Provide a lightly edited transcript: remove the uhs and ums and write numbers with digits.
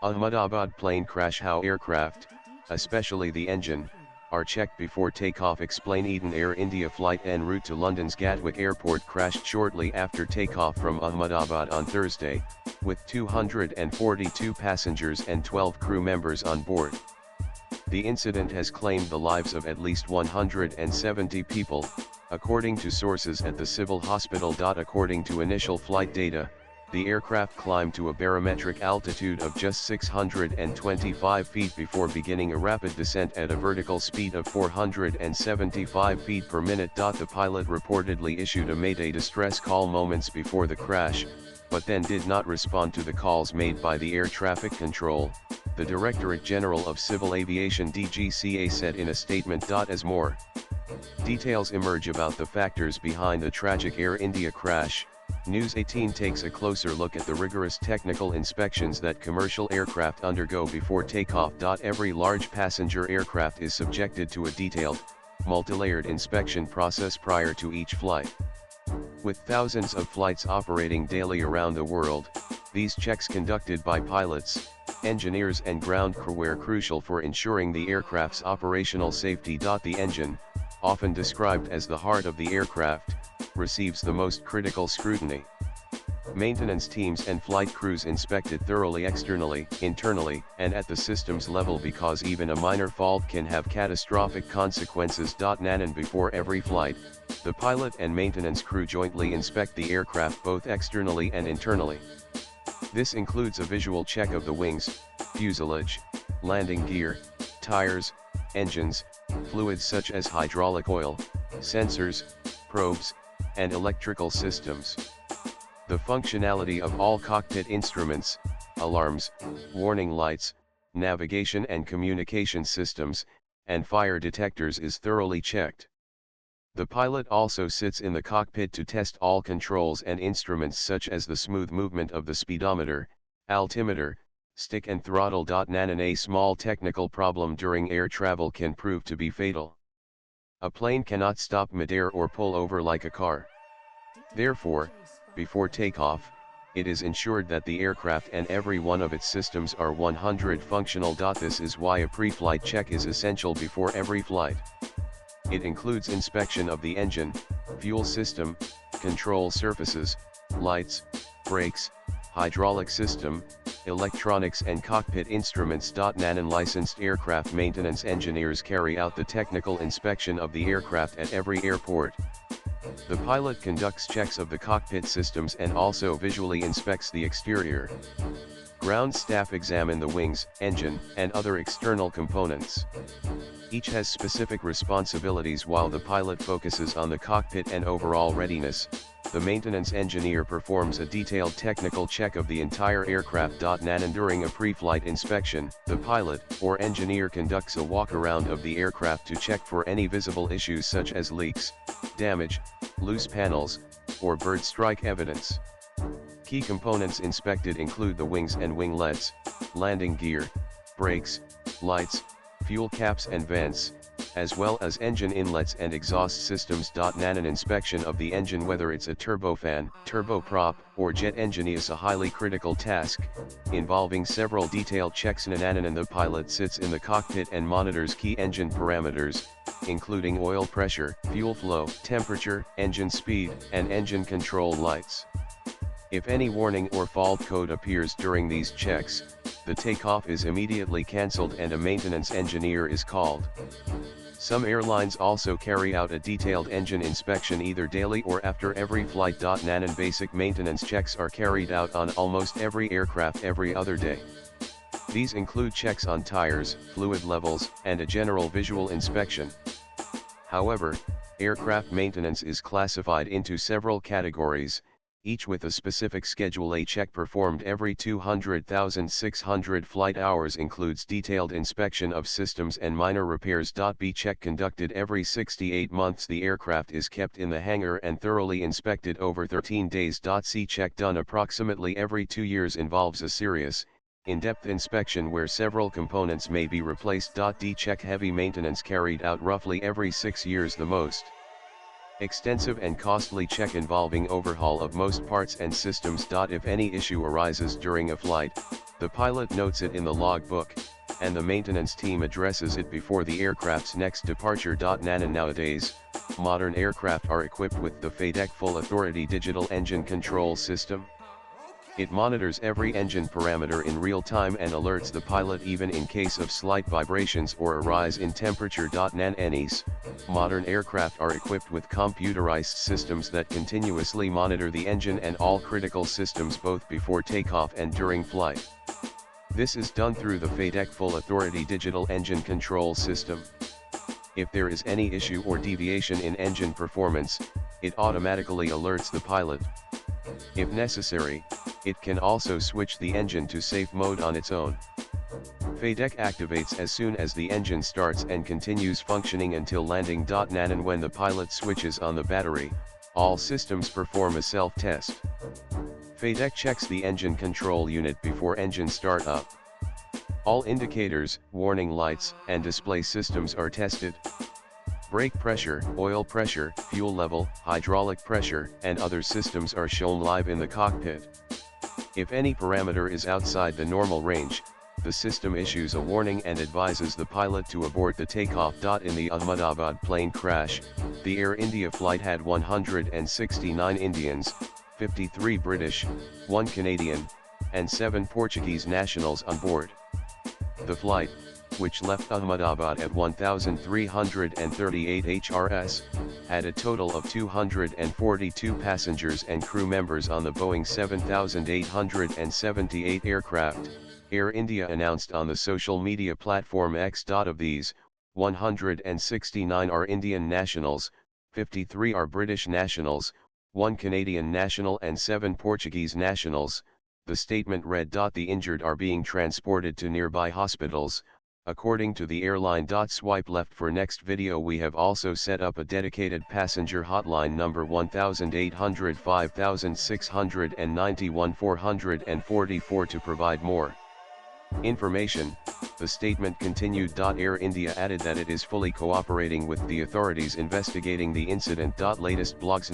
Ahmedabad plane crash. How aircraft, especially the engine, are checked before takeoff. Explain. Eden Air India flight en route to London's Gatwick Airport crashed shortly after takeoff from Ahmedabad on Thursday, with 242 passengers and 12 crew members on board. The incident has claimed the lives of at least 170 people, according to sources at the civil hospital. According to initial flight data, the aircraft climbed to a barometric altitude of just 625 feet before beginning a rapid descent at a vertical speed of 475 feet per minute. The pilot reportedly issued a Mayday distress call moments before the crash, but then did not respond to the calls made by the Air Traffic Control, the Directorate General of Civil Aviation DGCA said in a statement. As more details emerge about the factors behind the tragic Air India crash, News 18 takes a closer look at the rigorous technical inspections that commercial aircraft undergo before takeoff. Every large passenger aircraft is subjected to a detailed, multi-layered inspection process prior to each flight. With thousands of flights operating daily around the world, these checks conducted by pilots, engineers and ground crew are crucial for ensuring the aircraft's operational safety. The engine, often described as the heart of the aircraft, receives the most critical scrutiny. Maintenance teams and flight crews inspect it thoroughly externally, internally, and at the systems level because even a minor fault can have catastrophic consequences. And before every flight, the pilot and maintenance crew jointly inspect the aircraft both externally and internally. This includes a visual check of the wings, fuselage, landing gear, tires, engines, fluids such as hydraulic oil, sensors, probes, and electrical systems. The functionality of all cockpit instruments, alarms, warning lights, navigation and communication systems, and fire detectors is thoroughly checked. The pilot also sits in the cockpit to test all controls and instruments such as the smooth movement of the speedometer, altimeter, stick and throttle. A small technical problem during air travel can prove to be fatal. A plane cannot stop midair or pull over like a car. Therefore, before takeoff, it is ensured that the aircraft and every one of its systems are 100% functional. This is why a pre-flight check is essential before every flight. It includes inspection of the engine, fuel system, control surfaces, lights, brakes, hydraulic system, electronics and cockpit instruments. Non-licensed aircraft maintenance engineers carry out the technical inspection of the aircraft at every airport. The pilot conducts checks of the cockpit systems and also visually inspects the exterior. Ground staff examine the wings, engine, and other external components. Each has specific responsibilities while the pilot focuses on the cockpit and overall readiness. The maintenance engineer performs a detailed technical check of the entire aircraft. During a pre-flight inspection, the pilot or engineer conducts a walk-around of the aircraft to check for any visible issues such as leaks, damage, loose panels, or bird strike evidence. Key components inspected include the wings and winglets, landing gear, brakes, lights, fuel caps and vents, as well as engine inlets and exhaust systems. An inspection of the engine, whether it's a turbofan, turboprop, or jet engine, is a highly critical task, involving several detailed checks. And the pilot sits in the cockpit and monitors key engine parameters, including oil pressure, fuel flow, temperature, engine speed, and engine control lights. If any warning or fault code appears during these checks, the takeoff is immediately cancelled and a maintenance engineer is called. Some airlines also carry out a detailed engine inspection either daily or after every flight. And basic maintenance checks are carried out on almost every aircraft every other day. These include checks on tires, fluid levels, and a general visual inspection. However, aircraft maintenance is classified into several categories, each with a specific schedule. A check performed every 200,600 flight hours includes detailed inspection of systems and minor repairs. B check conducted every 68 months. The aircraft is kept in the hangar and thoroughly inspected over 13 days. C check done approximately every 2 years involves a serious, in-depth inspection where several components may be replaced. D check heavy maintenance carried out roughly every 6 years the most. Extensive and costly check involving overhaul of most parts and systems. If any issue arises during a flight, the pilot notes it in the logbook, and the maintenance team addresses it before the aircraft's next departure. Nowadays, modern aircraft are equipped with the FADEC Full Authority Digital Engine Control System. It monitors every engine parameter in real time and alerts the pilot even in case of slight vibrations or a rise in temperature. Nowadays, modern aircraft are equipped with computerized systems that continuously monitor the engine and all critical systems both before takeoff and during flight. This is done through the FADEC Full Authority Digital Engine Control System. If there is any issue or deviation in engine performance, it automatically alerts the pilot. If necessary, it can also switch the engine to safe mode on its own. FADEC activates as soon as the engine starts and continues functioning until landing. And when the pilot switches on the battery, all systems perform a self-test. FADEC checks the engine control unit before engine start up. All indicators, warning lights, and display systems are tested. Brake pressure, oil pressure, fuel level, hydraulic pressure, and other systems are shown live in the cockpit. If any parameter is outside the normal range, the system issues a warning and advises the pilot to abort the takeoff. In the Ahmedabad plane crash, the Air India flight had 169 Indians, 53 British, 1 Canadian, and 7 Portuguese nationals on board. The flight, which left Ahmedabad at 1,338 HRS, had a total of 242 passengers and crew members on the Boeing 7,878 aircraft, Air India announced on the social media platform X. Of these, 169 are Indian nationals, 53 are British nationals, 1 Canadian national and 7 Portuguese nationals. The statement read. The injured are being transported to nearby hospitals, according to the airline. Swipe left for next video. We have also set up a dedicated passenger hotline number 1800 5691 444 to provide more information. The statement continued. Air India added that it is fully cooperating with the authorities investigating the incident. Latest blogs.